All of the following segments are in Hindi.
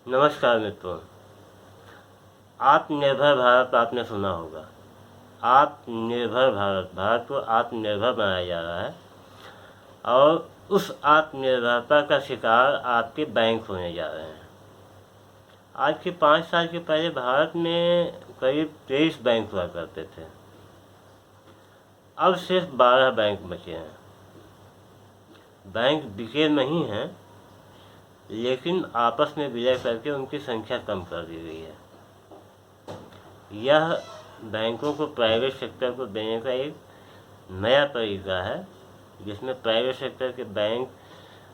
नमस्कार मित्रों। आत्मनिर्भर भारत आपने सुना होगा। आत्मनिर्भर भारत, भारत को आत्मनिर्भर बनाया जा रहा है और उस आत्मनिर्भरता का शिकार आपके बैंक होने जा रहे हैं। आज के 5 साल के पहले भारत में करीब 23 बैंक हुआ करते थे। अब सिर्फ 12 बैंक बचे हैं। बैंक बिके नहीं हैं, लेकिन आपस में विलय करके उनकी संख्या कम कर दी गई है। यह बैंकों को प्राइवेट सेक्टर को देने का एक नया तरीका है, जिसमें प्राइवेट सेक्टर के बैंक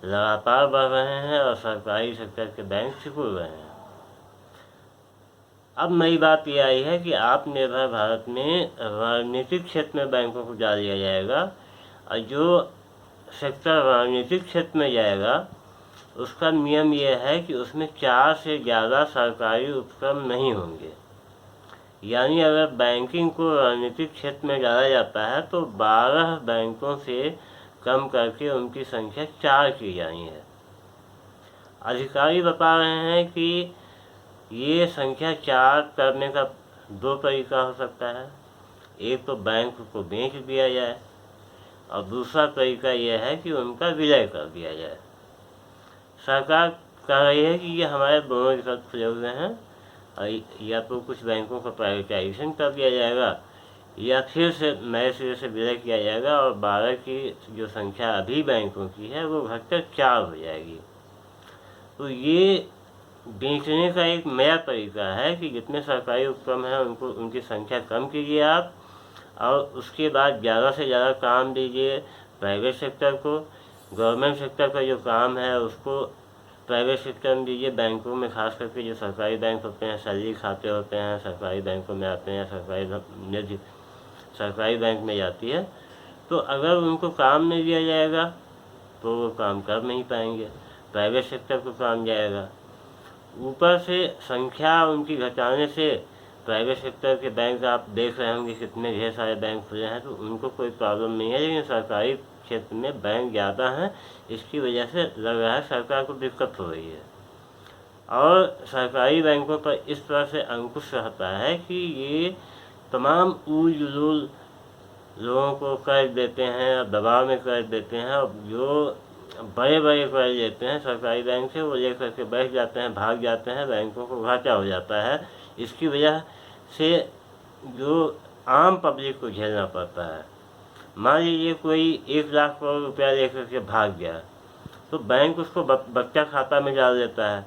लगातार बढ़ रहे हैं और सरकारी सेक्टर के बैंक सिकुड़ रहे हैं। अब नई बात यह आई है कि आत्मनिर्भर भारत में रणनीतिक क्षेत्र में बैंकों को डाल दिया जाएगा और जो सेक्टर रणनीतिक क्षेत्र में जाएगा उसका नियम यह है कि उसमें 4 से ज़्यादा सरकारी उपक्रम नहीं होंगे। यानी अगर बैंकिंग को रणनीतिक क्षेत्र में डाला जाता है तो 12 बैंकों से कम करके उनकी संख्या 4 की जानी है। अधिकारी बता रहे हैं कि ये संख्या 4 करने का 2 तरीका हो सकता है। एक तो बैंक को बेच दिया जाए और दूसरा तरीका यह है कि उनका विलय कर दिया जाए। सरकार कह रही है कि ये हमारे दोनों विकल्प खुले हुए हैं, या तो कुछ बैंकों का प्राइवेटाइजेशन कर दिया जाएगा या फिर से नए सिरे से विलय किया जाएगा और 12 की जो संख्या अभी बैंकों की है वो घटकर 4 हो जाएगी। तो ये बेचने का एक नया तरीका है कि जितने सरकारी उपक्रम हैं उनको उनकी संख्या कम कीजिए आप, और उसके बाद ज़्यादा से ज़्यादा काम दीजिए प्राइवेट सेक्टर को। गवर्नमेंट सेक्टर का जो काम है उसको प्राइवेट सेक्टर में दीजिए। बैंकों में खास करके जो सरकारी बैंक होते हैं, सैलरी खाते होते हैं, सरकारी बैंकों में आते हैं, सरकारी बैंक में जाती है। तो अगर उनको काम नहीं दिया जाएगा तो वो काम कर नहीं पाएंगे, प्राइवेट सेक्टर को काम जाएगा। ऊपर से संख्या उनकी घटाने से प्राइवेट सेक्टर के बैंक आप देख रहे होंगे कितने ढेर सारे बैंक खुले हैं, तो उनको कोई प्रॉब्लम नहीं है। लेकिन सरकारी क्षेत्र में बैंक ज़्यादा हैं, इसकी वजह से लग रहा है सरकार को दिक्कत हो रही है। और सरकारी बैंकों पर इस तरह से अंकुश रहता है कि ये तमाम ऊल जुलूल लोगों को कर्ज देते हैं और दबाव में कर्ज देते हैं, और जो बड़े बड़े कर्ज लेते हैं सरकारी बैंक से वो लेकर के बैठ जाते हैं, भाग जाते हैं, बैंकों को घाटा हो जाता है। इसकी वजह से जो आम पब्लिक को झेलना पड़ता है। मान लीजिए कोई 1 लाख करोड़ रुपया लेकर के भाग गया तो बैंक उसको बच्चा खाता में डाल देता है।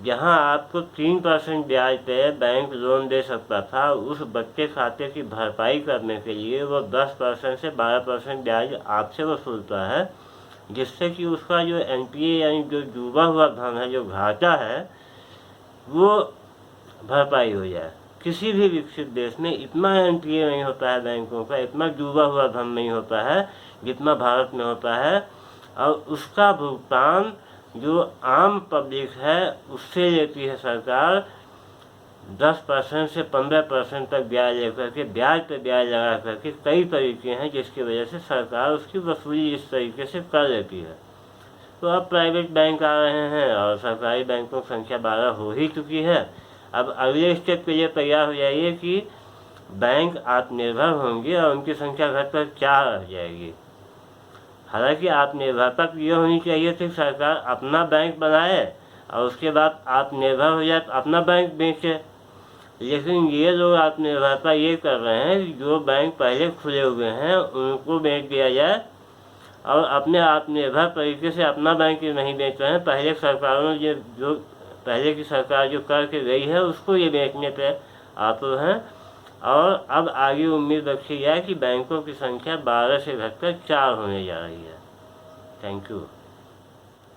जहां आपको 3% ब्याज पे बैंक लोन दे सकता था, उस बच्चे खाते की भरपाई करने के लिए वो 10% से 12% ब्याज आपसे वसूलता है, जिससे कि उसका जो NPA यानी जो डूबा हुआ धन है, जो घाटा है, वो भरपाई हो जाए। किसी भी विकसित देश में इतना NPA नहीं होता है बैंकों का, इतना डूबा हुआ धन नहीं होता है जितना भारत में होता है, और उसका भुगतान जो आम पब्लिक है उससे लेती है सरकार। 10% से 15% तक ब्याज लेकर के, ब्याज पे ब्याज लगा करके, कई तरीके हैं जिसकी वजह से सरकार उसकी वसूली इस तरीके से कर लेती है। तो अब प्राइवेट बैंक आ रहे हैं और सरकारी बैंकों की संख्या 12 हो ही चुकी है। अब अगले स्टेप के लिए तैयार हो जाइए कि बैंक आत्मनिर्भर होंगे और उनकी संख्या घटकर 4 रह जाएगी। हालांकि आत्मनिर्भरता ये होनी चाहिए थी सरकार अपना बैंक बनाए और उसके बाद आत्मनिर्भर हो जाए तो अपना बैंक बेचे। लेकिन ये लोग आत्मनिर्भरता ये कर रहे हैं कि जो बैंक पहले खुले हुए हैं उनको बेच दिया जाए, और अपने आत्मनिर्भर तरीके से अपना बैंक नहीं बेच रहे हैं। पहले सरकारों ने जो पहले की सरकार जो करके गई है उसको ये बेचने पे आतुर हैं, और अब आगे उम्मीद रखी जाए कि बैंकों की संख्या 12 से घटकर 4 होने जा रही है। Thank you.